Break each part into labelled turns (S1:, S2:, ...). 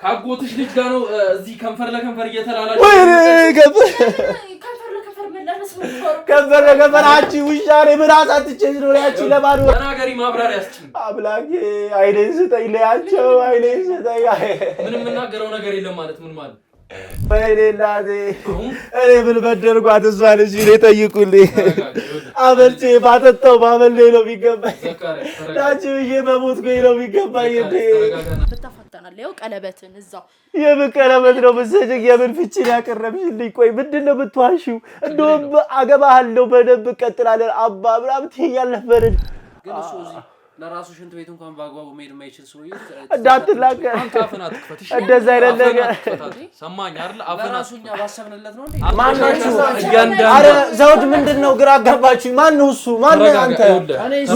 S1: ካጎትሽ ልጅ ጋር ነው እዚህ ከንፈር ለከንፈር እየተላላሽ
S2: ወይ ከንፈር ለከንፈር አንቺ ውሻሬ ብራስ አትጨኝ ነው ያቺ ለባዶ
S1: ተናገሪ ማብራሪያ አስችኝ
S2: አብላጌ አይኔን ስጠኝ ለያቸው አይኔን ስጠኝ
S1: ምንም እናገረው ነገር የለም ማለት ምን ማለት
S2: ወይኔላቴ እኔ ምን በደልኳት እሷን እሺ እኔ ጠይቁልኝ አበልቼ ባጠጣው ባበሌ ነው የሚገባኝ ታች ብዬ በሞትኩኝ ነው የሚገባኝ እንዴ
S3: ተፈተናል ያው ቀለበትን እዛው
S2: የምን ቀለበት ነው መሰለኝ የምን ፍቺን ያቀረብሽልኝ ቆይ ምንድነው የምትዋሺው እንደውም አገባሃለሁ በደንብ እቀጥላለሁ አባ ብራም ትያለህ በረድ
S1: ግን እሱ እዚህ ለራሱ ሽንት ቤት እንኳን ባግባቡ መሄድ የማይችል ሰው
S2: እንዳትላቀር
S1: አንካፈና ትክፈትሽ
S2: እንደዛ አይደለም ነገር
S1: ሰማኝ አይደል አፈናሱኛ ባሰብንለት ነው እንዴ
S2: ማናችሁ አረ ዘውድ ምንድነው ግራ አጋባችሁ ማን ነው እሱ ማን ነው አንተ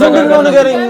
S2: ምንድነው ንገረኝ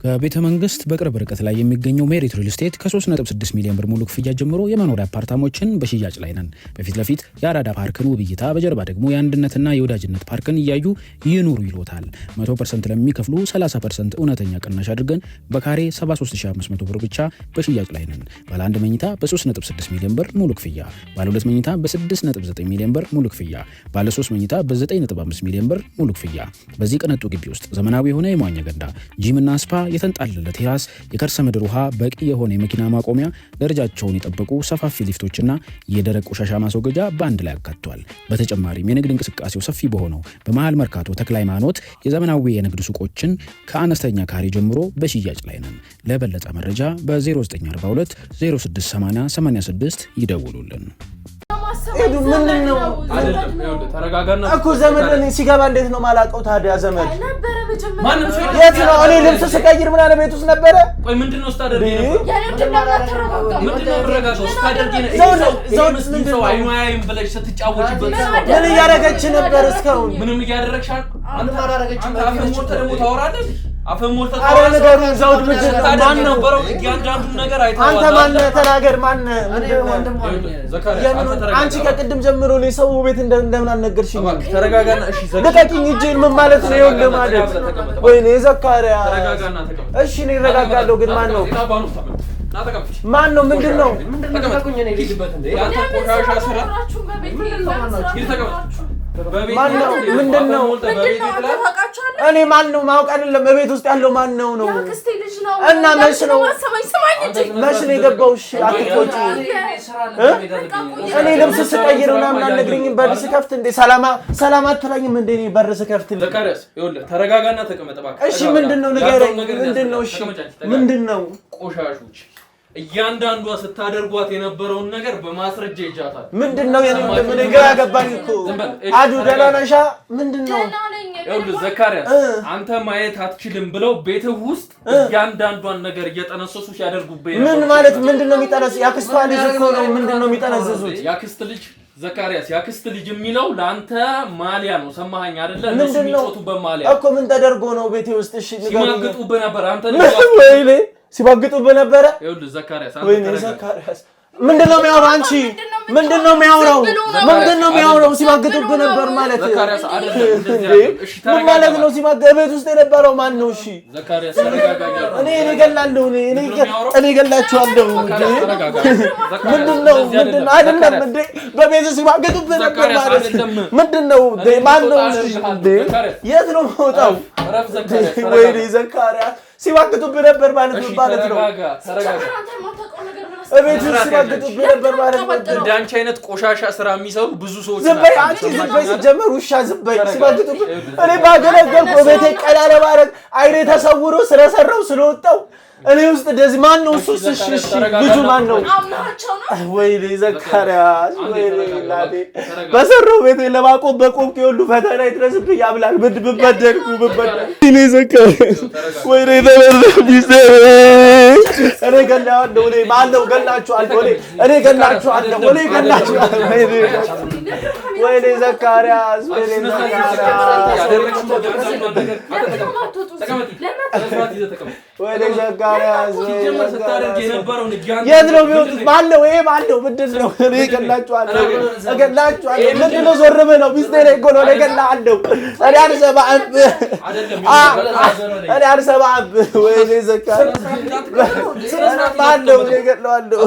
S4: ከቤተ መንግስት በቅርብ ርቀት ላይ የሚገኘው ሜሪት ሪል ስቴት ከ3.6 ሚሊዮን ብር ሙሉ ክፍያ ጀምሮ የመኖሪያ አፓርታሞችን በሽያጭ ላይ ነን። በፊት ለፊት የአራዳ ፓርክን ውብ እይታ፣ በጀርባ ደግሞ የአንድነትና የወዳጅነት ፓርክን እያዩ ይኑሩ ይሎታል። 100% ለሚከፍሉ 30% እውነተኛ ቅናሽ አድርገን በካሬ 73500 ብር ብቻ በሽያጭ ላይ ነን። ባለ አንድ መኝታ በ3.6 ሚሊዮን ብር ሙሉ ክፍያ፣ ባለ ሁለት መኝታ በ6.9 ሚሊዮን ብር ሙሉ ክፍያ፣ ባለ 3 መኝታ በ9.5 ሚሊዮን ብር ሙሉ ክፍያ። በዚህ ቅንጡ ግቢ ውስጥ ዘመናዊ የሆነ የመዋኛ ገንዳ፣ ጂምና ስፓ፣ የተንጣለለ ቴራስ፣ የከርሰ ምድር ውሃ፣ በቂ የሆነ የመኪና ማቆሚያ፣ ደረጃቸውን የጠበቁ ሰፋፊ ሊፍቶችና የደረቅ ቆሻሻ ማስወገጃ በአንድ ላይ አካቷል። በተጨማሪም የንግድ እንቅስቃሴው ሰፊ በሆነው በመሃል መርካቶ ተክለ ሃይማኖት የዘመናዊ የንግድ ሱቆችን ከአነስተኛ ካሬ ጀምሮ በሽያጭ ላይ ነን። ለበለጠ መረጃ በ0942 0680 86 ይደውሉልን።
S2: ኤዱ ምንድነው
S1: አይደለም ይኸውልህ ተረጋጋና
S2: እኮ ዘመድ እኔ ሲገባ እንዴት ነው ማላቀው ታዲያ ዘመድ
S3: ነበር በጀመረ
S1: ማንም ሰው
S2: የት ነው እኔ ልብስ ስቀይር ምን አለ ቤት ውስጥ ነበረ
S1: ቆይ ምንድነው ስታደርጊ ነበር ምንድነው ረጋጋው ስታደርጊ ነው አይኑ አይም ብለሽ ስትጫወቺበት
S2: ምን እያደረገች ነበር እስካሁን
S1: ምንም እያደረግሽ አንተ ማላረገችም አፈን ሞልተ ደግሞ ታወራለህ አፈን ሞልተ
S2: አረ ነገሩ ዘውድ ማን ነው
S1: ያንዳንዱ ነገር አይተዋል
S2: አንተ ማን ተናገር ማን አንቺ ከቅድም ጀምሮ ነው ሰው ቤት እንደምን አልነገርሽኝ
S1: ተረጋጋና እሺ
S2: ልቀቂኝ እጄን ምን ማለት ነው ይኸውልህ ማለት ወይኔ ዘካሪያ
S1: ተረጋጋና ተቀመጥ
S2: እሺ እኔ እረጋጋለሁ ግን ማን ነው ማን ነው ምንድነው
S1: ተቀመጥኩኝ እኔ ልጅበት እንዴ ያንተ ቆሻሻ ስራ
S2: ማን ነው ምንድነው እኔ ማን ነው ማውቅ አይደለም በቤት ውስጥ ያለው ማን ነው ነው እና መች ነው መች ነው የገባው እሺ አትቆጪ እኔ ልብስ ስቀይር ምናምን አልነግረኝም በር ስከፍት እንዴ ሰላም አትለኝም እንዴ እኔ በር ስከፍት
S1: ዘካሪያስ ይኸውልህ ተረጋጋና ተቀመጥ እባክህ
S2: እሺ ምንድነው ንገረኝ ምንድነው እሺ ምንድነው
S1: ቆሻሾች እያንዳንዷ ስታደርጓት የነበረውን ነገር በማስረጃ ይጃታል
S2: ምንድነው ምን ግራ ገባኝ እኮ አዱ ደላናሻ ምንድነው
S1: ይኸውልህ ዘካሪያስ አንተ ማየት አትችልም ብለው ቤትህ ውስጥ እያንዳንዷን ነገር እየጠነሰሱ ሲያደርጉብህ
S2: ምን ማለት ምንድነው የሚጠነስ ያክስቷ ልጅ እኮ ነው ምንድነው የሚጠነዘዙት
S1: ያክስት ልጅ ዘካሪያስ ያክስት ልጅ የሚለው ላንተ ማሊያ ነው ሰማኸኝ አይደለ እነሱ የሚጮቱበት ማሊያ
S2: እኮ ምን ተደርጎ ነው ቤቴ ውስጥ እሺ
S1: ሲማግጡብህ ነበር አንተ ልጅ
S2: ወይኔ ሲባግጡብህ ነበር
S1: ይኸውልህ ዘካሪያስ
S2: ወይኔ ዘካሪያስ ምንድነው የሚያወራው አንቺ ምንድነው የሚያወራው ሲባግጡብህ ነበር ማለት
S1: ዘካሪያስ አይደለም እንደዚህ
S2: እሺ ምን ማለት ነው ሲባግጥ ቤት ውስጥ የነበረው ማን ነው እሺ
S1: ዘካሪያስ ተረጋጋኝ
S2: እኔ ገላለሁ እኔ ገላችኋለሁ ምንድነው አይደለም እንዴ በቤት ሲባግጡብህ ነበር ማለት ምንድነው ማን ነው የት ነው የምወጣው ወይኔ ዘካሪያስ ሲባግጡብህ ነበር ማለት ነው
S1: ተረጋጋ
S2: እቤት ሲባግጡብህ ነበር ማለት ነው
S1: እንዳንቺ አይነት ቆሻሻ ስራ የሚሰሩ ብዙ ሰዎች
S2: ዝም በይ አንቺ ዝም በይ ሲጀመር ውሻ ዝም በይ ሲባግጡብህ እኔ ባገለገልኩ ቤቴ ቀላለ ማለት አይኔ ተሰውሮ ስለሰራው ስለወጣው እኔ ውስጥ እንደዚህ ማን ነው እሱ እሺ ልጁ ማን ነው ወይኔ ዘካሪያስ ወይኔ ላዴ በሰራው ቤቴ ለማቆም በቆምኩ ይሁሉ ፈተና ይድረስብኝ አምላክ ብበደልኩ እኔ ዘካሪያስ ወይኔ ተበረብኝ እኔ ገላዋለሁ እኔ ማነው ገላችኋለሁ እኔ ገላችኋለሁ ወይኔ ዘካሪያስ ወይኔ ዘካሪያስ ዘካሪያስ
S1: ሲጀመር ስታደርግ የነበረው
S2: የት ነው የሚወጡት? ማነው ይሄ ማነው? ምንድን ነው? እኔ እገላችኋለሁ። ምንድን ነው ዞር ብለው ሚስቴ ላይ እኮ ነው እገላለሁ። እኔ አልሰማህም። ወይኔ ዘካሪያስ ማነው? እኔ እገለዋለሁ።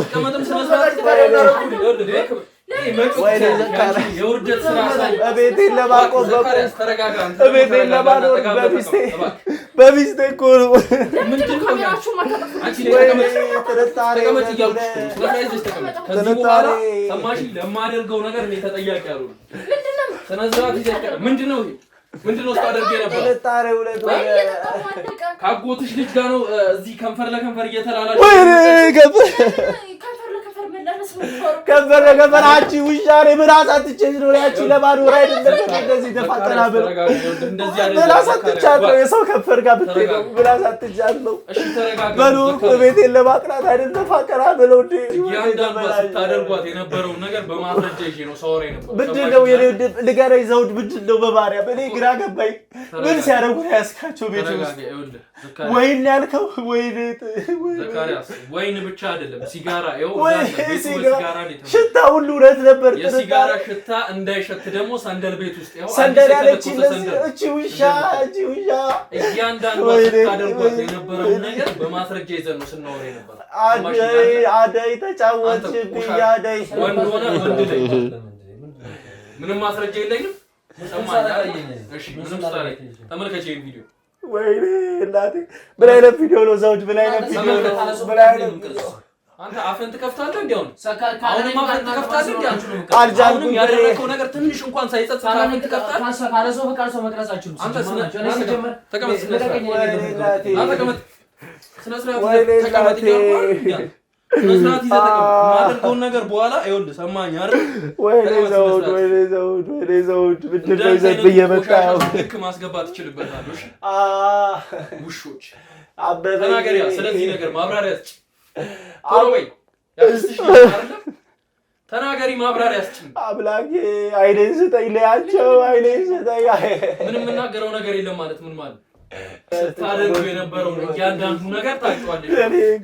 S2: እቤቴን ለማቆም እቤቴን ለማኖር በሚስቴ እኮ ነው።
S1: ለማደርገው ነገር እኔ ተጠያቂ አልሆንም። ምንድን ነው ስታደርግ የነበረው? ከአጎትሽ ልጅ ጋር ነው እዚህ ከንፈር ለከንፈር እየተላላሽ
S2: ከንፈር ለከንፈር አንቺ ውሻ ነኝ። ምላስ አትቼሽ ነው ያቺ ለማኖር አይደለም እንደዚህ ተፋጠና ብለው ምላስ አትቻት ነው የሰው ከንፈር ጋር ብትሄድ ምላስ አትቻት ነው በኖርኩ ቤቴን ለማቅናት አይደለም ተፋቀራ ብለው
S1: ስታደርጓት የነበረውን ነገር በማስረጃ ይዤ ነው ሳወራ የነበረው።
S2: ምንድን ነው ንገረኝ ዘውድ፣ ምንድን ነው በማርያም እኔ ግራ ገባኝ። ምን ሲያደርጉ ያስካቸው ቤት ውስጥ ወይን ያልከው
S1: ወይን ብቻ አይደለም ሲጋራ
S2: ሽታ ሁሉ እውነት ነበር።
S1: የሲጋራ ሽታ እንዳይሸት ደግሞ ሰንደል ቤት ውስጥ
S2: ሰንደል ያለች እቺ ውሻ
S1: እያንዳንዱ ስታደርጓት የነበረውን ነገር በማስረጃ ይዘን ነው ስናወራ የነበረው።
S2: አደይ ተጫወትሽብኝ። አደይ
S1: ወንድ ሆነ ወንድ ላይ ምንም ማስረጃ የለኝም። ተመልከች ይሄን ቪዲዮ።
S2: ወይኔ እናቴ ምን አይነት ቪዲዮ ነው ዘውድ? ምን አይነት ቪዲዮ ነው?
S1: አንተ አፍን ትከፍታለህ እንዴ? አሁንም አፍን ትከፍታለህ እንዴ? አሁንም ያደረከው ነገር ትንሽ እንኳን ሳይጸጽት አፍን ትከፍታለህ።
S5: ካለሰው በቃልሰው መቅረጽ አችሁም።
S1: አንተ ስነ ስርዓት ተቀመጥ። ስነ ስርዓት ማደርገውን ነገር በኋላ ይኸውልህ ሰማኸኝ አይደል?
S2: ወይኔ ዘውድ ምንድን ነው ይዘብኝ የመጣው?
S1: ልክ ማስገባት ትችልበታለህ። ውሾች ተናገሪያ። ስለዚህ ነገር ማብራሪያ ስጭ። ወይ ያስተሽ አይደለም ተናገሪ፣ ማብራሪያ ስጭ።
S2: አምላኬ አይኔን ስጠኝ፣ ለያቸው አይኔን ስጠኝ።
S1: ምንም የምናገረው ነገር የለም ማለት ምን ማለት? ስታደርጉ የነበረው እያንዳንዱ ነገር ታውቂዋለሽ።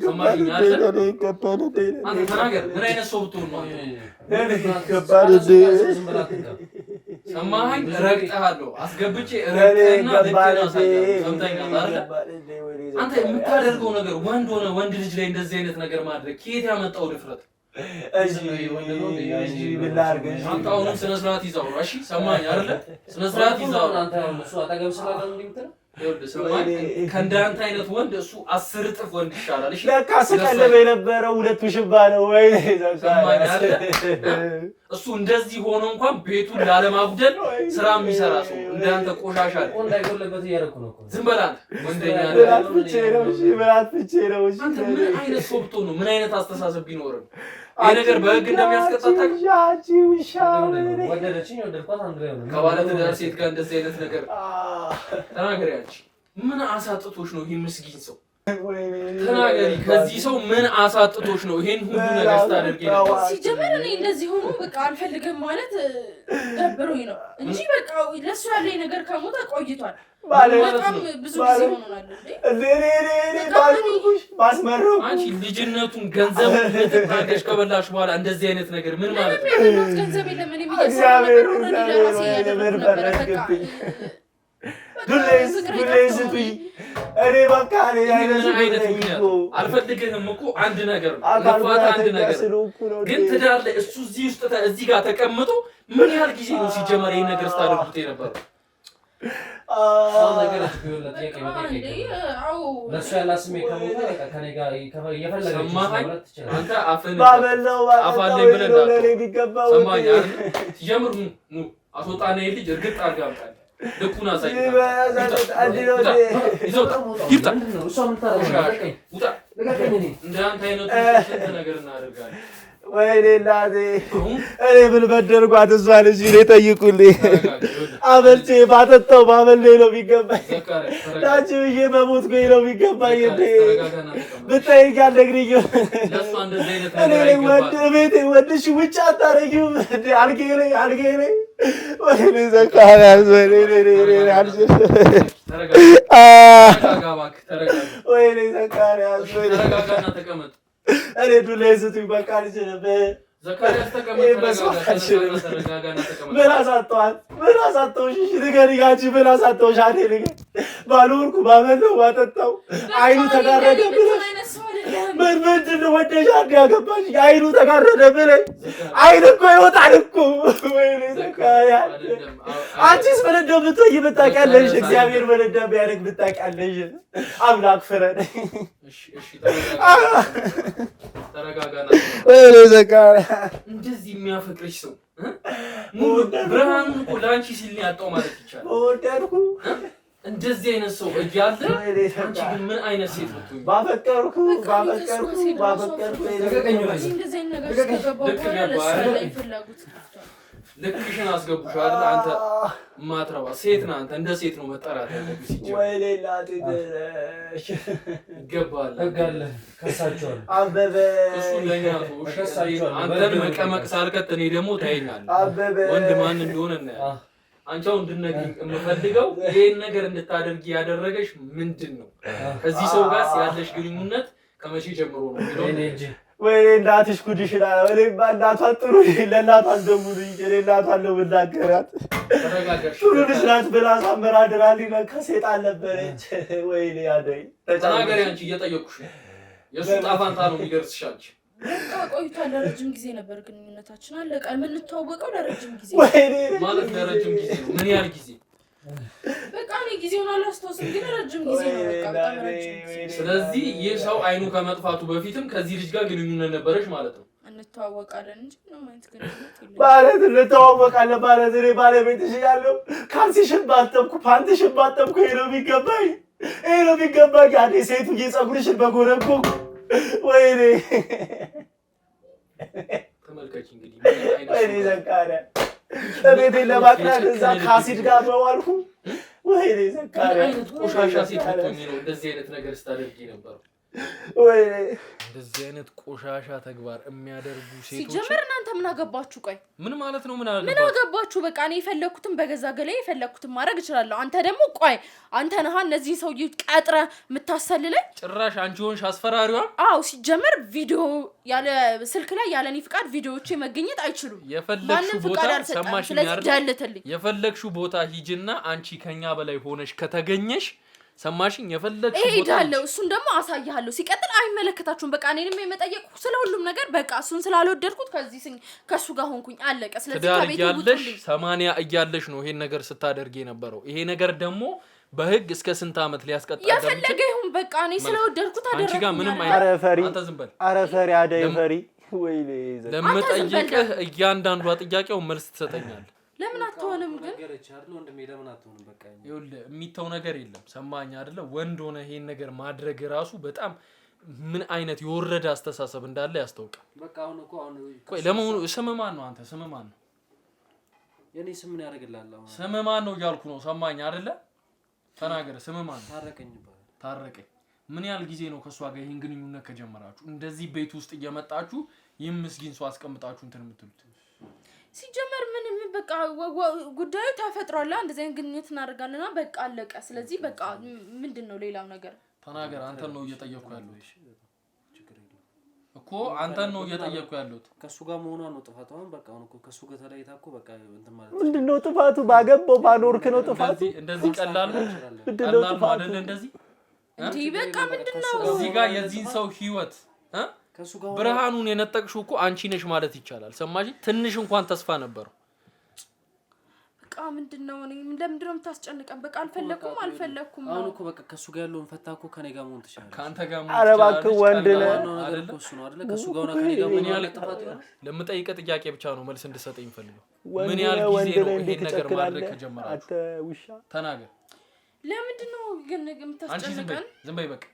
S1: ሰማኸኝ አይደል? አንተ ተናገር። ምን አይነት ሰው ብትሆን ነው? ሰማኸኝ? ረግጠሃለሁ። አስገብቼ ረግጠህና ልክህን አሳያለሁ። ሰምተኸኛል አይደል? አንተ የምታደርገው ነገር ወንድ ሆነ ወንድ ልጅ ላይ እንደዚህ አይነት ነገር ማድረግ ከየት ያመጣው ድፍረት? አንተ አሁንም ስነ ስርዓት ይዘው ነው። እሺ ሰማኸኝ አይደል? ስነ ስርዓት ይዘው አንተ እሱ አጠገብ ስላለ ነው እንደምትለው። ከእንዳንተ አይነት ወንድ እሱ 10 እጥፍ ወንድ ይሻላል። እሺ
S2: ለካ ስቀልብ የነበረው ሁለት ውሽባ ነው ወይ?
S1: እሱ እንደዚህ ሆኖ እንኳን ቤቱን ላለማጉደል ስራ የሚሰራ ሰው እንዳንተ ቆሻሻ ነው።
S5: እንዳይጎልበት እያደረኩ ነው እኮ።
S1: ዝም በል አንተ ወንደኛ
S2: ነው።
S1: አንተ ምን አይነት ሰው ብትሆን ነው? ምን አይነት አስተሳሰብ ቢኖርም ይሄ ነገር በህግ እንደሚያስቀጣ
S5: ወደደችኝ ወደድኳት አንድ ላይ ነው።
S1: ከባለ ትዳር ሴት ጋር እንደዚህ አይነት ነገር ተናገሪያች። ምን አሳጥቶሽ ነው ይሄ ምስኪን ሰው? ተናገሪ። ከዚህ ሰው ምን አሳጥቶሽ ነው ይሄን ሁሉ ነገር ስታደርጊ ነው?
S3: ሲጀመር እኔ እንደዚህ ሆኖ በቃ አልፈልግም ማለት ደብሮኝ ነው እንጂ በቃ ለሱ ያለኝ ነገር ከሞተ ቆይቷል። በጣም ብዙ ጊዜ ሆኖናል
S1: አንቺ ልጅነቱን ገንዘብ ልትታገሽ ከበላሽ በኋላ እንደዚህ አይነት ነገር ምን ማለት ነው?
S3: ገንዘብ የለም እኔ
S1: አልፈልግህም እኮ አንድ ነገር ነው። ልፋት አንድ ነገር ግን ትዳር ላይ እሱ እዚህ ውስጥ እዚህ ጋር ተቀምጦ ምን ያህል ጊዜ ነው ሲጀመር ይሄን ነገር ስታደርጉት የነበረው?
S5: ነገር ለሱ ያላ ስሜት ከሞተ ከኔ ጋር እየፈለገች ማለት ትችላለህ።
S1: አንተ አፋለኝ ብለህ ሰማኝ አይደል? ሲጀምር አስወጣና ይሄ ልጅ እርግጥ አድርጋ አምጣልኝ። ልኩን አሳይ። እንዳንተ አይነቱ ነገር እናደርጋለን።
S2: ወይኔ እናቴ እኔ ምን በደልኳት? እሷ ልጅ እኔ ጠይቁልኝ። አበልቼ ባጠጣው ባበል ነው የሚገባኝ። ዳንቺ ብዬ በሞት ጎይ ነው የሚገባኝ። ብታይ ያለግሪኝ እኔ ወድ ቤቴ ወድሽ ውጭ አታረጊው አልጌ ነኝ ወይኔ ዘካርያስ ወይኔ ዘካርያስ እኔ ዱላ ይስጡኝ በቃ አልችልም።
S1: ዘካርያስ ተቀመጥ
S2: ምን አሳጣሁሽ? ንገሪኝ አንቺ ምን አሳጣሁሽ? አንዴ ንገሪኝ። ባልወርኩ ባበላው ባጠጣው አይኑ ተጋረደ ብለሽ ምንድን ነው ወደሽ አንድ ያገባሽ? አይኑ ተጋረደ ብለሽ አይን እኮ ይወጣል እኮ። ወይኔ ዘካርያስ አንቺስ ምን እንደምትሆኝ ብታውቂያለሽ። እግዚአብሔር ምን እንደሚያደርግ ብታውቂያለሽ። አምላክ ፍረድ።
S1: ተረጋጋና
S2: ወይኔ ዘካርያስ
S1: እንደዚህ የሚያፈቅርሽ ሰው ብርሃኑን እኮ ለአንቺ ሲል ያጣው ማለት ይቻላል።
S2: ወደድኩ
S1: እንደዚህ አይነት ሰው እያለ አንቺ ግን ምን አይነት ሴት ልትሆኚ?
S2: ባፈቀርኩ
S3: እንደዚህ አይነት ነገር እስከገባሁ በኋላ ለእሱ ላይ ፍላጎት
S1: ልክሽን አስገቡሽ አይደል? አንተ ማትረባ ሴት ነህ። አንተ እንደ ሴት ነው መጠራት ያለብሽ።
S2: ወይኔ ላቴ ደረሽ
S1: ይገባል።
S5: ተጋለ ከሳቸዋል
S2: አበበ
S1: እሱ ለኛ ነው ከሳቸዋል። አንተን መቀመቅ ሳልከት እኔ ደግሞ ታይኛለህ።
S2: አበበ
S1: ወንድ ማን እንደሆነ እና አንቺው እንድነግሪኝ የምፈልገው ይሄን ነገር እንድታደርጊ ያደረገሽ ምንድነው? ከዚህ ሰው ጋር ያለሽ ግንኙነት ከመቼ ጀምሮ ነው የሚለው?
S2: ወይኔ እናትሽ ጉድሽና ወይኔ እናቷን ጥሩ ለእናቷ አስደውሉኝ። እኔ እናቷን ነው የምናገራት። ጥሩ ልጅ ናት ብላ ሳመራድራልኝ ከሴጣን ነበረች። ወይኔ አደይ
S1: ተናገሪ። አንቺ እየጠየኩሽ ነው። የእሱ ጣፋንታ ነው የሚደርስሽ አንቺ።
S3: ቆይቷል። ለረጅም ጊዜ ነበር ግንኙነታችን። አለቀ። የምንተዋወቀው ለረጅም ጊዜ
S1: ማለት ለረጅም ጊዜ ነው። ምን ያህል ጊዜ?
S3: በቃ እኔ ጊዜውን አላስታውስም፣ ግን ረጅም ጊዜ ነው። በቃ በጣም ረጅም ጊዜ።
S1: ስለዚህ ይህ ሰው አይኑ ከመጥፋቱ በፊትም ከዚህ ልጅ ጋር ግንኙነት ነበረሽ ማለት ነው?
S3: እንተዋወቃለን እንጂ ምንም አይነት ግንኙነት የለም።
S2: ማለት እንተዋወቃለን ማለት እኔ ባለቤትሽ እያለሁ ካልሲሽን ባጠብኩ ፓንትሽን ባጠብኩ ይሄ ነው የሚገባኝ። ያኔ ሴቱዬ ፀጉርሽን በጎረጎኩ። ወይኔ
S1: ተመልከች እንግዲህ
S2: ወይኔ ዘካርያስ እቤቴን ለማቅናት እዛ ከአሲድ ጋር በዋልኩ። ወይኔ ዘካርያስ
S1: አይነት ቆሻሻ ሴት ብትሆኚ ነው እንደዚህ አይነት ነገር ስታደርጊ ነበረው?
S2: ወይኔ
S1: እንደዚህ አይነት ቆሻሻ ተግባር የሚያደርጉ ሴቶች
S3: ሲጀመር እናንተ ምን አገባችሁ? ቆይ
S1: ምን ማለት ነው? ምን
S3: አገባችሁ? በቃ እኔ የፈለኩትን በገዛ ገለዬ የፈለኩትን ማድረግ እችላለሁ። አንተ ደግሞ ቆይ አንተ ነህ እነዚህ ሰውዬ ቀጥረ የምታሰልለኝ?
S1: ጭራሽ አንቺ ሆንሽ አስፈራሪዋ?
S3: አዎ ሲጀመር ቪዲዮ ያለ ስልክ ላይ ያለኔ ፍቃድ ቪዲዮዎቼ መገኘት አይችሉም።
S1: የፈለግሽው ቦታ ሰማሽ
S3: ስለዚህ
S1: የፈለግሽው ቦታ ሂጂና አንቺ ከኛ በላይ ሆነሽ ከተገኘሽ ሰማሽኝ? የፈለግሽው ቦታ
S3: እሄዳለሁ። እሱን ደግሞ አሳያለሁ። ሲቀጥል አይመለከታችሁም። በቃ እኔንም የመጠየቅ ስለሁሉም ነገር በቃ እሱን ስላልወደድኩት ከሱ ጋር ሆንኩኝ አለቀ። ስለዚህ ከቤት
S1: ያለሽ 80 እያለሽ ነው ይሄን ነገር ስታደርጊ የነበረው። ይሄ ነገር ደግሞ በህግ እስከ ስንት አመት ሊያስቀጣ
S3: የፈለገ ይሁን። በቃ እኔ ስለወደድኩት አደረኩኝ።
S1: አንቺ ጋር ምንም
S2: አንተ ዝም በል። ኧረ ፈሪ አደይ ፈሪ። ወይኔ
S1: ለምጠይቅህ እያንዳንዷ ጥያቄው መልስ ትሰጠኛለህ።
S3: ለምን አትሆንም ግን?
S5: ወንድሜ ለምን አትሆንም? በቃ
S1: ይኸውልህ የሚተው ነገር የለም። ሰማኝ አይደለ? ወንድ ሆነ ይሄን ነገር ማድረግ ራሱ በጣም ምን አይነት የወረደ አስተሳሰብ እንዳለ ያስታውቃል።
S5: በቃ አሁን
S1: ቆይ ለመሆኑ ስም ማን ነው? አንተ ስም ማን ነው?
S5: የኔ ስም ምን ያደርግልሃል? አሁን
S1: ስም ማን ነው እያልኩ ነው። ሰማኝ አይደለ? ተናገር። ስም ማን ነው?
S5: ታረቀኝ ይባላል።
S1: ታረቀኝ። ምን ያህል ጊዜ ነው ከሷ ጋር ይሄን ግንኙነት ከጀመራችሁ? እንደዚህ ቤት ውስጥ እየመጣችሁ ይህን ምስኪን ሰው አስቀምጣችሁ እንትን የምትሉት?
S3: ሲጀመር ምን በቃ ጉዳዩ ተፈጥሯል። እንደዚህ አይነት ግንኙነት እናደርጋለና በቃ አለቀ። ስለዚህ በቃ ምንድነው ሌላው ነገር?
S1: ተናገር። አንተን ነው እየጠየቅኩ ያለሁት እኮ አንተን ነው እየጠየቅኩ ያለሁት።
S5: ከሱ ጋር መሆኗ ነው ጥፋቱ። አሁን በቃ አሁን እኮ ከሱ ጋር ተለያይታ እኮ በቃ እንትን ማለት
S2: ምንድነው ጥፋቱ? ባገባው ባኖርክ ነው ጥፋቱ።
S1: እንደዚህ ቀላል ነው አይደል? እንደዚህ
S3: እንዴ በቃ ምንድነው
S1: እዚህ ጋር የዚህን ሰው ህይወት ብርሃኑን የነጠቅሽው እኮ አንቺ ነሽ ማለት ይቻላል። ሰማሽ? ትንሽ እንኳን ተስፋ ነበረው።
S3: በቃ ምንድነው ለምንድነው የምታስጨንቀን? በቃ አልፈለኩም።
S5: አሁን እኮ በቃ ከሱ ጋር ያለውን ፈታ እኮ ከኔ ጋር መሆን ትችላለህ።
S1: ካንተ ጋር መሆን
S2: ኧረ እባክህ ወንድ ነህ
S5: አይደል? እሱ ነው አይደል? ከሱ ጋር ሆነ ከኔ ጋር ምን ያህል ጥፋት ነው?
S1: ለምጠይቀህ ጥያቄ ብቻ ነው መልስ እንድሰጠኝ ፈልገው። ምን ያህል ጊዜ ነው ይሄን ነገር ማድረግ ከጀመራችሁ?
S2: አንተ ውሻ
S1: ተናገር።
S3: ለምንድነው ግን የምታስጨንቀን?
S1: ዝም በይ በቃ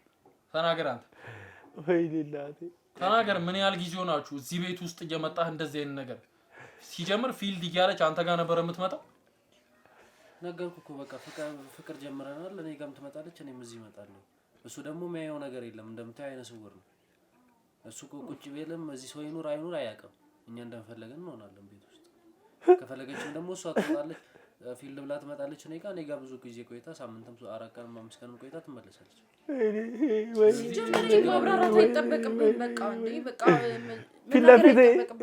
S1: ተናገር አንተ።
S2: ወይኔ እናቴ
S1: ተናገር። ምን ያህል ጊዜ ሆናችሁ እዚህ ቤት ውስጥ እየመጣህ እንደዚህ አይነት ነገር ሲጀምር ፊልድ እያለች አንተ ጋር ነበር የምትመጣው?
S5: ነገርኩ እኮ በቃ ፍቅር ጀምረናል እኔ ጋርም ትመጣለች እኔም እዚህ እመጣለሁ እሱ ደግሞ የሚያየው ነገር የለም እንደምታይ አይነ ስውር ነው እሱ ቁጭ ቢልም እዚህ ሰው ይኑር አይኑር አያውቅም እኛ እንደፈለገን እንሆናለን ቤት ውስጥ ከፈለገችም ደግሞ እሷ ትመጣለች ፊልድ ብላ ትመጣለች እኔ ጋር ብዙ ጊዜ ቆይታ ሳምንትም 4 ቀን 5 ቀን ቆይታ ትመለሳለች
S3: ጀመረ ማብራራት አይጠበቅብህም በቃ እንዴ በቃ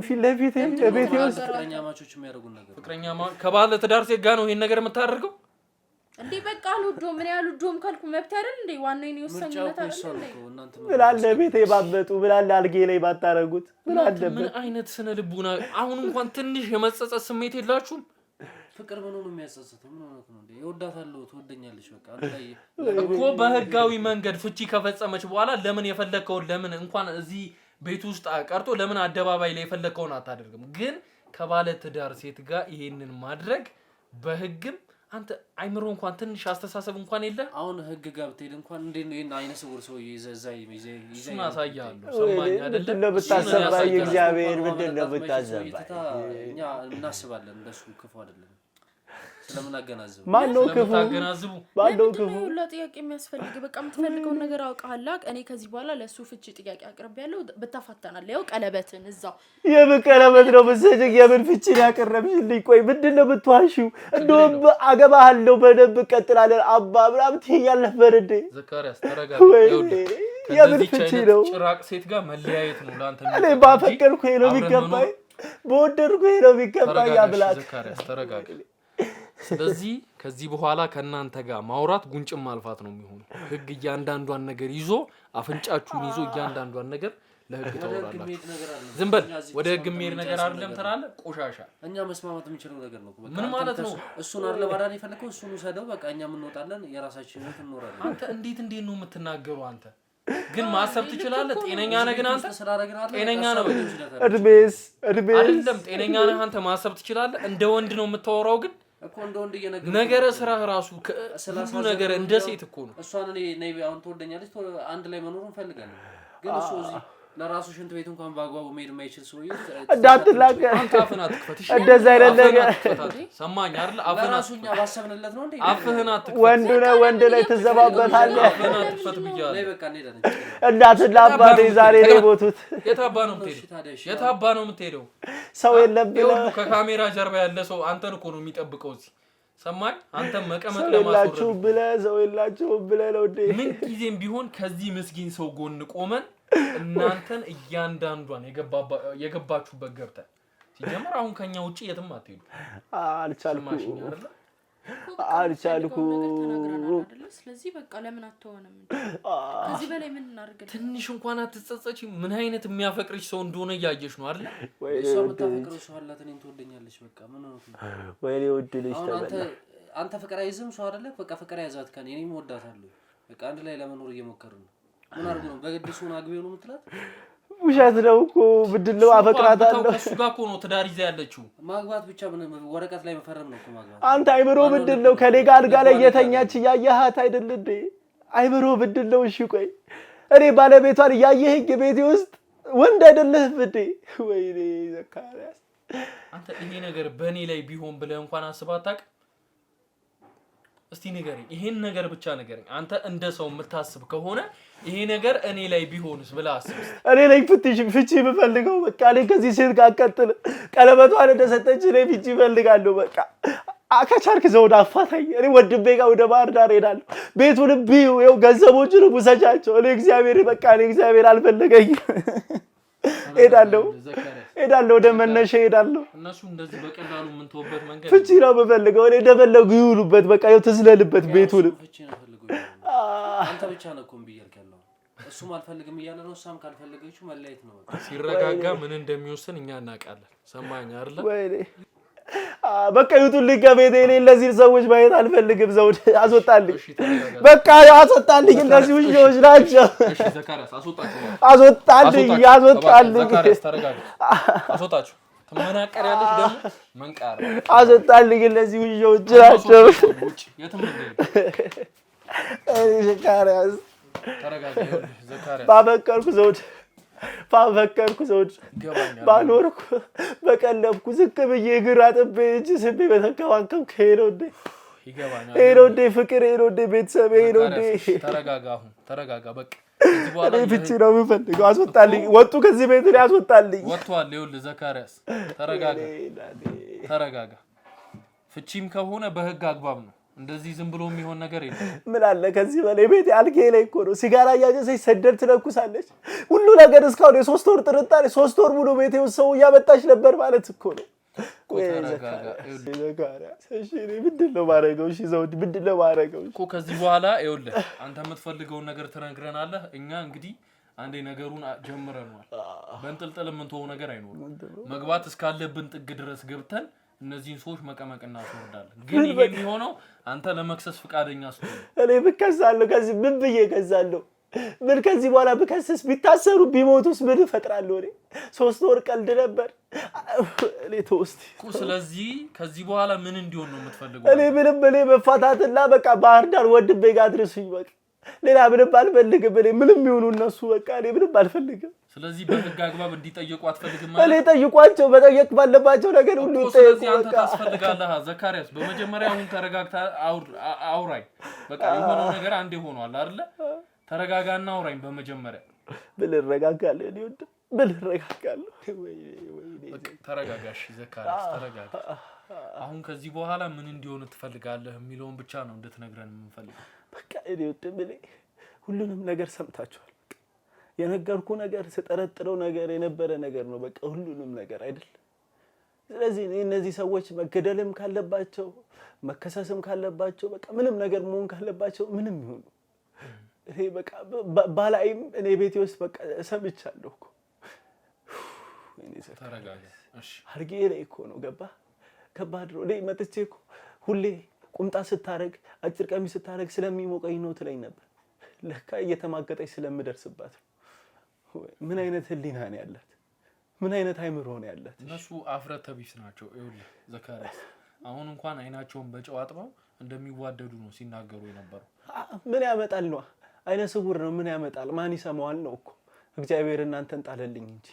S2: ፊለፊቴ ቤቴ ውስጥ
S5: ፍቅረኛ ማቾች የሚያደርጉን ነገር
S1: ፍቅረኛ ከባለ ትዳር ሴት ጋር ነው ይሄን ነገር የምታደርገው
S3: እንዴ በቃ አልወደውም ምን ያልወደውም ካልኩ መብት አይደል እንዴ ዋናው እኔ ወሰኝነት አይደል
S2: ብላለ ቤቴ ባበጡ ብላለ አልጌ ላይ ባታረጉት ብላደበ
S1: ምን አይነት ስነ ልቡና አሁን እንኳን ትንሽ የመጸጸት ስሜት የላችሁም
S5: ፍቅር ምን ነው የሚያጸጽተው ምን ነው እንዴ ይወዳታለሁ ትወደኛለሽ በቃ አንታይ
S1: እኮ በህጋዊ መንገድ ፍቺ ከፈጸመች በኋላ ለምን የፈለከው ለምን እንኳን እዚህ ቤት ውስጥ ቀርቶ ለምን አደባባይ ላይ የፈለከውን አታደርግም ግን ከባለ ትዳር ሴት ጋር ይሄንን ማድረግ በህግም አንተ አይምሮ እንኳን ትንሽ አስተሳሰብ እንኳን የለ
S5: አሁን ህግ ጋር ብትሄድ እንኳን እንዴ ነው ይሄን አይነ ስውር ሰው ይዘዛይ
S1: ማሳያለሁ ሰማኝ አይደለም
S2: ለብታሰባይ እግዚአብሔር ምንድነው ብታዘባይ
S5: እኛ እናስባለን እንደሱ ክፉ አይደለም ስለምን አገናዝቡ
S2: ማን ነው ክፉ
S3: ሁሉ ጥያቄ የሚያስፈልግ በቃ የምትፈልገው ነገር አውቃላ እኔ ከዚህ በኋላ ለሱ ፍቺ ጥያቄ አቅርብ ያለው በተፋታናል ያው ቀለበትን እዛው
S2: የበቀለበት ነው በሰጀግ የምን ፍቺ ያቀርብልኝ ቆይ ምንድነው ብትዋሺው እንደውም አገባሃለሁ በደብ ቀጥላለን አባ ብራም ትያለህ በረደ
S1: ዘካሪያስ ተረጋጋ
S2: የምን ፍቺ ነው
S1: ጭራቅ ሴት ጋር መለያየት ነው ላንተ
S2: እኔ ባፈቀርኩ ነው የሚገባኝ በወደድኩ ነው የሚገባኝ ያብላት
S1: ዘካሪያስ ተረጋጋ ስለዚህ ከዚህ በኋላ ከናንተ ጋር ማውራት ጉንጭም ማልፋት ነው የሚሆነው ህግ እያንዳንዷን ነገር ይዞ አፍንጫችሁን ይዞ እያንዳንዷን ነገር ለህግ ታወራላችሁ ዝም በል ወደ ህግ የሚሄድ ነገር አይደለም ተራለ ቆሻሻ
S5: እኛ መስማማት የሚችለው ነገር ነው
S1: ምን ማለት ነው
S5: እሱን አለ ባዳን ይፈልከው እሱን ሰደው በቃ እኛ ምን እንወጣለን የራሳችን ህይወት እንኖራለን
S1: አንተ እንዴት ነው የምትናገሩ አንተ ግን ማሰብ ትችላለህ ጤነኛ ነህ ግን አንተ ጤነኛ ነው
S2: እድሜስ
S1: አይደለም ጤነኛ ነህ አንተ ማሰብ ትችላለህ እንደ ወንድ ነው የምታወራው ግን
S5: እኮ እንደወንድ እየነገርኩ
S1: ነገር ስራ ራሱ ሁሉ ነገር እንደ ሴት እኮ ነው
S5: እሷን እኔ ነይ አሁን ትወደኛለች አንድ ላይ መኖር እንፈልጋለን ግን እሱ እዚህ ለራሱ ሽንት ቤት እንኳን ባግባቡ መሄድ የማይችል ሰው
S2: እንዳትላቀ
S1: አንተ አፍህን አትክፈት እሺ
S2: እንደዛ አይደለም ነገር
S1: ሰማኝ አይደል አፍህን
S5: አሱኛ ባሰብንለት ነው እንዴ
S1: አፍህን አትክፈት
S2: ወንድ ላይ ትዘባበታለህ
S1: አፍህን አትክፈት ብያለሁ
S5: ነይ በቃ እንሄዳለን
S2: እናትና አባቴ ዛሬ ነው የሞቱት
S1: የታባ ነው የምትሄደው
S2: ሰው የለም ብለህ
S1: ከካሜራ ጀርባ ያለ ሰው አንተን እኮ ነው የሚጠብቀው እዚህ ሰማኝ አንተ መቀመቅ ለማስወረድ
S2: ሰው የላችሁ ብለህ ነው እንዴ
S1: ምን ጊዜም ቢሆን ከዚህ ምስኪን ሰው ጎን ቆመን እናንተን እያንዳንዷን የገባችሁበት ገብተን ሲጀመር አሁን ከኛ ውጪ የትም አትሄዱ
S2: አልቻልኩ
S3: ስለዚህ በቃ ለምን አትሆንም ከዚህ በላይ ምን እናርግ
S1: ትንሽ እንኳን አትጸጸቺ ምን አይነት የሚያፈቅርሽ ሰው እንደሆነ ያያየሽ ነው አይደል
S5: እሷ የምታፈቅረው ሰው አላት እኔን ትወደኛለች በቃ ምን ነው
S2: ወይኔ ወድልሽ ተበላ
S5: አንተ ፍቅር አይዝም ሰው አይደለ በቃ ፍቅር ያዛት ከኔ እኔም ወዳታለሁ በቃ አንድ ላይ ለመኖር እየሞከርን ነው ምን አርጉ ነው በግድሱን አግቢው ነው የምትላት
S2: ውሸት ነው እኮ ብድለው አፈቅራታለሁ
S1: እሱ ጋር እኮ ነው ትዳር ይዛ ያለችው
S5: ማግባት ብቻ ወረቀት ላይ መፈረም ነው እኮ ማግባት
S2: አንተ አይምሮ ብድለው ከኔ ጋር አልጋ ላይ የተኛች ያያሃት አይደል እንዴ አይምሮ ብድለው እሺ ቆይ እኔ ባለቤቷን ያየህኝ ቤቴ ውስጥ ወንድ አይደለህ እንዴ ወይኔ ዘካሪያስ
S1: አንተ ይሄ ነገር በእኔ ላይ ቢሆን ብለህ እንኳን አስባታቅ እስቲ ንገረኝ ይሄን ነገር ብቻ ንገረኝ አንተ እንደ ሰው የምታስብ ከሆነ ይሄ ነገር እኔ ላይ ቢሆንስ ብለህ አስብ
S2: እኔ ላይ ፍቺ ብፈልገው በቃ እኔ ከዚህ ሴት ጋር አቀጥል ቀለበቷን እንደሰጠች እኔ ፍቺ እፈልጋለሁ በቃ አከቻርክ ዘውድ አፋታኝ እኔ ወድቤ ጋር ወደ ባህር ዳር ሄዳለሁ ቤቱን ቢው ይው ገንዘቦቹን ሙሰቻቸው እኔ እግዚአብሔር አልፈለገኝ ሄዳለሁ ወደ መነሻ ሄዳለሁ
S1: እነሱ እንደዚህ በቀላሉ ምን ተወበት መንገድ
S2: ፍቺ ነው በፈልገው እኔ ደበለው ይውሉበት በቃ ይው ተስለልበት ቤቱን
S5: ፍቺ ነው ፈልገው አንተ ብቻ ነው እኮ እምብያልከለው እሱም አልፈልግም እያለ ነው እሷም ካልፈለገችው መለየት ነው በቃ
S1: ሲረጋጋ ምን እንደሚወስን እኛ እናውቃለን ሰማኝ አይደል
S2: ወይኔ በቃ ይውጡልኝ ከቤቴ እኔ ለዚህ ሰዎች ማየት አልፈልግም ዘውድ አስወጣልኝ በቃ አስወጣልኝ እነዚህ ውሾች ናቸው
S1: እሺ ዘካሪያስ
S2: አስወጣልኝ
S1: ዘካሪያስ ተረጋጋ አስወጣችሁ ተመናቀሪያለሽ ደግሞ መንቃር
S2: አስወጣልኝ እነዚህ ውሾች ናቸው
S1: የትም እንደሄደ
S2: ዘካሪያስ
S1: ተረጋጋ ዘካሪያስ
S2: ባበቀርኩ ዘውድ ባኖርኩ በቀለብኩ ዝቅ ብዬ ግራ ጥቤ እጅ ስቤ በተንከባከብ ከሄደው እንዴ
S1: ይገባኛል።
S2: ኤሮዴ ፍቅር ኤሮዴ ቤተሰብ ኤሮዴ
S1: ተረጋጋ በቃ
S2: እኔ ፍቺ ነው የምፈልገው አስወጣልኝ ወጡ ከዚህ ቤት ላይ አስወጣልኝ
S1: ወጥቷል ይኸውልህ ዘካሪያስ ተረጋጋ ፍቺም ከሆነ በህግ አግባብ ነው እንደዚህ ዝም ብሎ የሚሆን ነገር የለም
S2: ምን አለ ከዚህ በላይ ቤት አልጌ ላይ እኮ ነው ሲጋራ ያጀሰች ሰደር ትለኩሳለች ሁሉ ነገር እስካሁን የ3 ወር ጥርጣሬ 3 ወር ሙሉ ቤቴ ውስጥ ሰው ያመጣች ነበር ማለት እኮ ነው እሺ ምንድነው ማረጋው እሺ ዘውድ ምንድነው ማረጋው
S1: እኮ ከዚህ በኋላ ይኸውልህ አንተ የምትፈልገውን ነገር ትነግረናለህ እኛ እንግዲህ አንዴ ነገሩን ጀምረናል በእንጥልጥል የምንተው ነገር አይኖርም መግባት እስካለብን ጥግ ድረስ ገብተን እነዚህን ሰዎች መቀመቅና አስወርዳለን ግን ይሄ የሚሆነው አንተ ለመክሰስ ፍቃደኛ ስለሆነ
S2: እኔ ብከሳለሁ ከዚህ ምን ብዬ ከዛለሁ ምን ከዚህ በኋላ ብከሰስ ቢታሰሩ ቢሞቱስ ምን ፈጥራለሁ እኔ 3 ወር ቀልድ ነበር እኔ ተውስቲ
S1: ስለዚህ ከዚህ በኋላ ምን እንዲሆን ነው የምትፈልገው
S2: እኔ ምንም መፋታትና በቃ ባህር ዳር ወድቤ ጋር ድረስኝ በቃ ሌላ ምንም አልፈልግም እኔ ምንም ይሁኑ እነሱ በቃ እኔ ምንም አልፈልግም
S1: ስለዚህ በህግ አግባብ እንዲጠየቁ አትፈልግም ማለት
S2: እኔ ጠይቋቸው በጠየቅ ባለባቸው ነገር ሁሉ
S1: ስለዚህ አንተ ታስፈልጋለህ ዘካሪያስ በመጀመሪያ አሁን ተረጋግታ አውራኝ በቃ የሆነው ነገር አንዴ ሆኗል አይደል ተረጋጋና አውራኝ በመጀመሪያ
S2: ብልረጋጋለህ እኔ ወድ ብልረጋጋለህ ወይ
S1: ተረጋጋሽ ዘካሪያስ ተረጋጋ አሁን ከዚህ በኋላ ምን እንዲሆን ትፈልጋለህ የሚለውን ብቻ ነው እንድትነግረን የምንፈልገው
S2: በቃ እኔ ወድ ሁሉንም ነገር ሰምታችኋል የነገርኩ ነገር ስጠረጥረው ነገር የነበረ ነገር ነው በቃ ሁሉንም ነገር አይደል ስለዚህ እነዚህ ሰዎች መገደልም ካለባቸው መከሰስም ካለባቸው በቃ ምንም ነገር መሆን ካለባቸው ምንም ይሁን እኔ በቃ ባላይም እኔ ቤቴ ውስጥ በቃ ሰምቻለሁ እኮ እኔ
S1: ተረጋጋ እሺ
S2: አርጌ ላይ እኮ ነው ገባ ከባድ ነው እኔ መጥቼ እኮ ሁሌ ቁምጣ ስታረግ አጭር ቀሚስ ስታረግ ስለሚሞቀኝ ነው ትለኝ ነበር ለካ እየተማገጠች ስለምደርስባት ምን አይነት ህሊና ነው ያላት ምን አይነት አይምሮ ነው ያላት
S1: እነሱ አፍረተ ቢስ ናቸው ይኸውልህ ዘካሪያስ አሁን እንኳን አይናቸውን በጨው አጥበው እንደሚዋደዱ ነው ሲናገሩ የነበረው
S2: ምን ያመጣል ነው አይነ ስውር ነው ምን ያመጣል ማን ይሰማዋል ነው እኮ እግዚአብሔር እናንተን ጣለልኝ እንጂ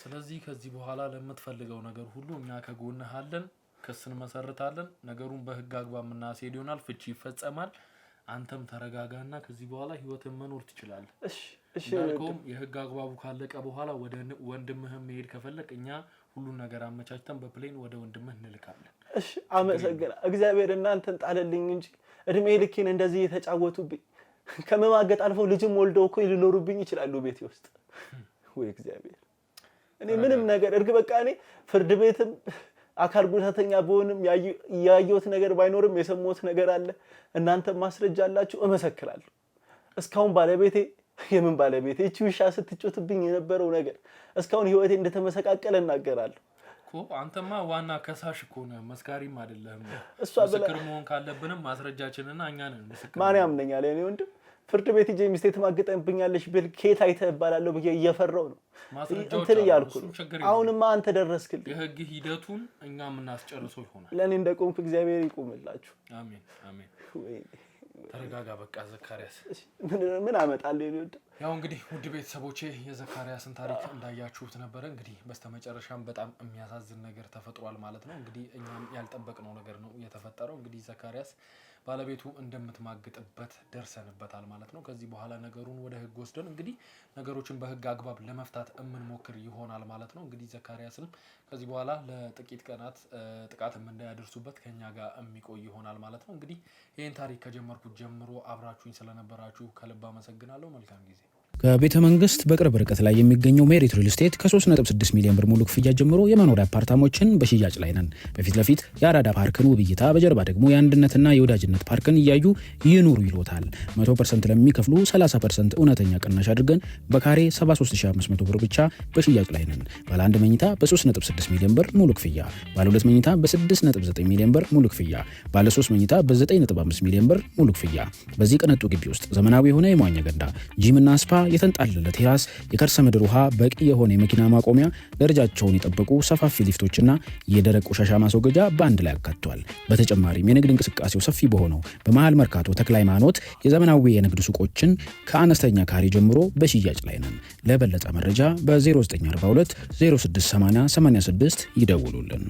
S1: ስለዚህ ከዚህ በኋላ ለምትፈልገው ነገር ሁሉ እኛ ከጎንህ አለን ክስን መሰረታለን ነገሩን በህግ አግባብ እናስሄድ ይሆናል ፍቺ ይፈጸማል አንተም ተረጋጋና ከዚህ በኋላ ህይወትን መኖር ትችላለህ እሺ ያልከውም የህግ አግባቡ ካለቀ በኋላ ወደ ወንድምህም መሄድ ከፈለክ እኛ ሁሉን ነገር አመቻችተን በፕሌን ወደ ወንድምህ እንልካለን
S2: እሺ አመሰግና እግዚአብሔር እናንተን ጣለልኝ እንጂ እድሜ ልኬን እንደዚህ የተጫወቱብኝ ከመማገጥ አልፈው ልጅም ወልደው እኮ ሊኖሩብኝ ይችላሉ ቤቴ ውስጥ ወይ እግዚአብሔር እኔ ምንም ነገር በቃ እኔ ፍርድ ቤትም አካል ጉዳተኛ በሆንም ያየሁት ነገር ባይኖርም የሰማሁት ነገር አለ እናንተ ማስረጃ አላችሁ እመሰክራለሁ እስካሁን ባለቤቴ የምን ባለቤቴ እቺ ውሻ ስትጮትብኝ የነበረው ነገር እስካሁን ህይወቴ እንደተመሰቃቀለ እናገራለሁ
S1: እኮ አንተማ ዋና ከሳሽ እኮ ነህ መስካሪም አይደለም ምስክር መሆን ካለብንም ማስረጃችንና እኛ ነን ምስክር
S2: ማን ያምነኛል እኔ ወንድም ፍርድ ቤት ሂጄ ሚስቴ ተማግጠንብኛለሽ ብል ኬት አይተባላለሁ ብዬ እየፈራው ነው እንትን ያልኩ አሁንማ አንተ ደረስክልኝ
S1: የህግ ሂደቱን እኛም እናስጨርሰው ይሆናል
S2: ለኔ እንደቆምክ እግዚአብሔር ይቆምላችሁ
S1: አሜን አሜን ተረጋጋ በቃ ዘካሪያስ
S2: ምን አመጣለሁ እኔ ወድ
S1: ያው እንግዲህ ውድ ቤተሰቦቼ የዘካሪያስን ታሪክ እንዳያችሁት ነበር እንግዲህ በስተመጨረሻም በጣም የሚያሳዝን ነገር ተፈጥሯል ማለት ነው እንግዲህ እኛም ያልጠበቅነው ነገር ነው የተፈጠረው እንግዲህ ዘካሪያስ ባለቤቱ እንደምትማግጥበት ደርሰንበታል ማለት ነው ከዚህ በኋላ ነገሩን ወደ ህግ ወስደን እንግዲህ ነገሮችን በህግ አግባብ ለመፍታት እንሞክር ይሆናል ማለት ነው እንግዲህ ዘካሪያስን ከዚህ በኋላ ለጥቂት ቀናት ጥቃት እንዳያደርሱበት ከኛ ጋር የሚቆይ ይሆናል ማለት ነው እንግዲህ ይሄን ታሪክ ከጀመርኩት ጀምሮ አብራችሁኝ ስለነበራችሁ ከልብ አመሰግናለሁ መልካም ጊዜ
S4: ከቤተ መንግስት በቅርብ ርቀት ላይ የሚገኘው ሜሪት ሪል ስቴት ከ3.6 ሚሊዮን ብር ሙሉ ክፍያ ጀምሮ የመኖሪያ አፓርታሞችን በሽያጭ ላይ ነን። በፊት ለፊት የአራዳ ፓርክን ውብ እይታ፣ በጀርባ ደግሞ የአንድነትና የወዳጅነት ፓርክን እያዩ ይኑሩ ይሎታል። 100% ለሚከፍሉ 30% እውነተኛ ቅናሽ አድርገን በካሬ 73500 ብር ብቻ በሽያጭ ላይ ነን። ባለ 1 መኝታ በ3.6 ሚሊዮን ብር ሙሉ ክፍያ፣ ባለ 2 መኝታ በ6.9 ሚሊዮን ብር ሙሉ ክፍያ፣ ባለ 3 መኝታ በ9.5 ሚሊዮን ብር ሙሉ ክፍያ። በዚህ ቅንጡ ግቢ ውስጥ ዘመናዊ የሆነ የመዋኛ ገንዳ፣ ጂምና ስፓ፣ የተንጣለለ ቴራስ፣ የከርሰ ምድር ውሃ፣ በቂ የሆነ የመኪና ማቆሚያ፣ ደረጃቸውን የጠበቁ ሰፋፊ ሊፍቶችና የደረቅ ቆሻሻ ማስወገጃ በአንድ ላይ አካቷል። በተጨማሪም የንግድ እንቅስቃሴው ሰፊ በሆነው በመሃል መርካቶ ተክለ ሃይማኖት የዘመናዊ የንግድ ሱቆችን ከአነስተኛ ካሬ ጀምሮ በሽያጭ ላይ ነን። ለበለጠ መረጃ በ0942 0680 86 ይደውሉልን።